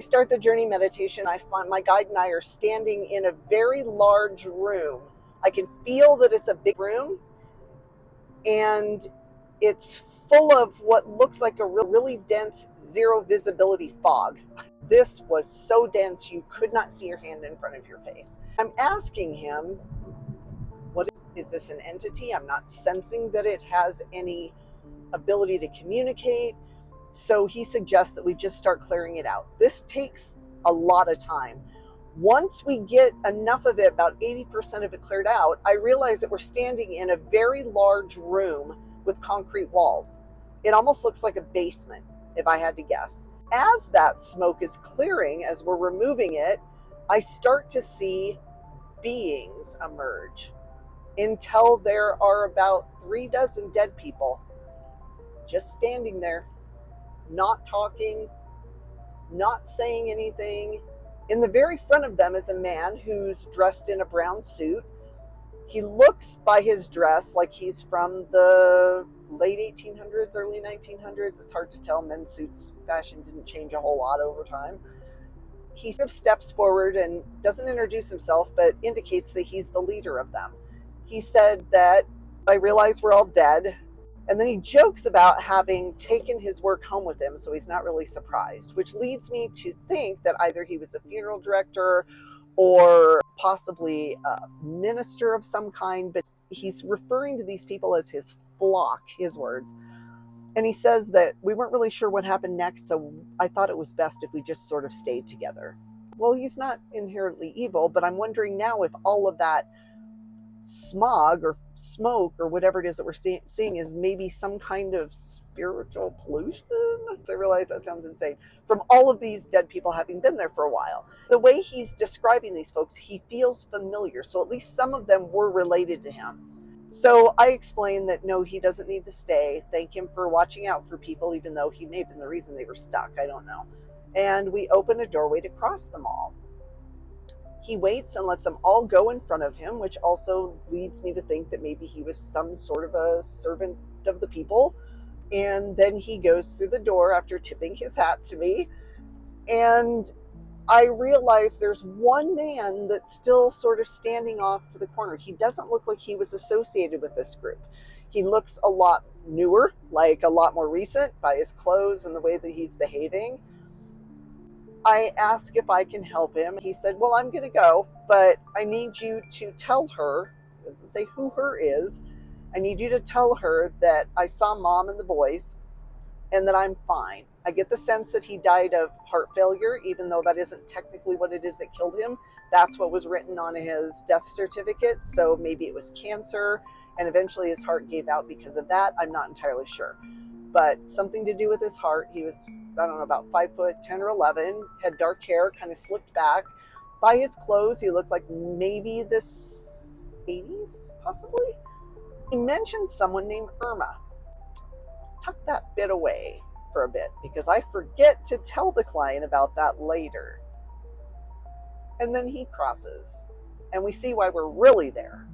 Start the journey meditation. I find my guide and I are standing in a very large room. I can feel that it's a big room, and it's full of what looks like a really dense zero visibility fog. This was so dense you could not see your hand in front of your face. I'm asking him, what is this, an entity? I'm not sensing that it has any ability to communicate. So he suggests that we just start clearing it out. This takes a lot of time. Once we get enough of it, about 80% of it cleared out, I realize that we're standing in a very large room with concrete walls. It almost looks like a basement, if I had to guess. As that smoke is clearing, as we're removing it, I start to see beings emerge until there are about 36 dead people just standing there, not talking, not saying anything. In the very front of them is a man who's dressed in a brown suit. He looks by his dress like he's from the late 1800s, early 1900s. It's hard to tell. Men's suits fashion didn't change a whole lot over time. He sort of steps forward and doesn't introduce himself, but indicates that he's the leader of them. He said that, I realize we're all dead. And then he jokes about having taken his work home with him, so he's not really surprised, which leads me to think that either he was a funeral director or possibly a minister of some kind, but he's referring to these people as his flock, his words. And he says that we weren't really sure what happened next, so I thought it was best if we just sort of stayed together. Well, he's not inherently evil, but I'm wondering now if all of that smog or smoke or whatever it is that we're seeing is maybe some kind of spiritual pollution. I realize that sounds insane, from all of these dead people having been there for a while. The way he's describing these folks, he feels familiar, so at least some of them were related to him. So I explained that no, he doesn't need to stay. Thank him for watching out for people, even though he may have been the reason they were stuck. I don't know. And we open a doorway to cross them all. He waits and lets them all go in front of him, which also leads me to think that maybe he was some sort of a servant of the people. And then he goes through the door after tipping his hat to me. And I realize there's one man that's still sort of standing off to the corner. He doesn't look like he was associated with this group. He looks a lot newer, like a lot more recent by his clothes and the way that he's behaving. I ask if I can help him. He said, well, I'm going to go, but I need you to tell her, doesn't say who her is, I need you to tell her that I saw Mom and the boys and that I'm fine. I get the sense that he died of heart failure, even though that isn't technically what it is that killed him. That's what was written on his death certificate. So maybe it was cancer, and eventually his heart gave out because of that. I'm not entirely sure, but something to do with his heart. He was, I don't know, about 5'10" or 11, had dark hair, kind of slicked back. By his clothes, he looked like maybe the 80s, possibly. He mentioned someone named Irma. Tuck that bit away for a bit because I forget to tell the client about that later. And then he crosses, and we see why we're really there.